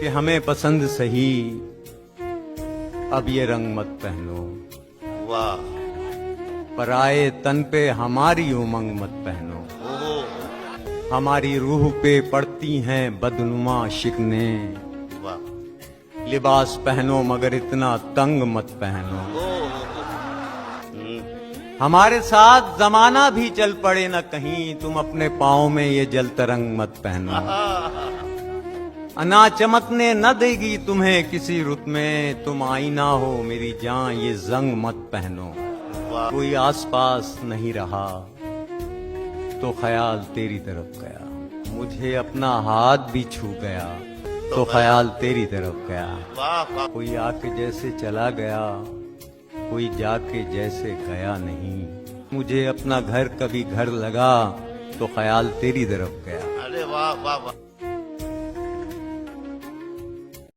कि हमें पसंद सही, अब ये रंग मत पहनो। वाह। पराए तन पे हमारी उमंग मत पहनो। ओहो। हमारी रूह पे पड़ती हैं बदनुमा शिकने। वाह। लिबास पहनो मगर इतना तंग मत पहनो। ओहो। हमारे साथ जमाना भी चल पड़े न कहीं, तुम अपने पाँव में ये जल तरंग मत पहनो। अना चमकने न देगी तुम्हें किसी रुत में, तुम आईना हो मेरी जान ये जंग मत पहनो। वाह। कोई आसपास नहीं रहा तो ख्याल तेरी तरफ गया, मुझे अपना हाथ भी छू गया तो ख्याल तेरी तरफ गया। वाह वाह। कोई आके जैसे चला गया, कोई जाके जैसे गया नहीं, मुझे अपना घर कभी घर लगा तो ख्याल तेरी तरफ गया। अरे वाह वाह वाह।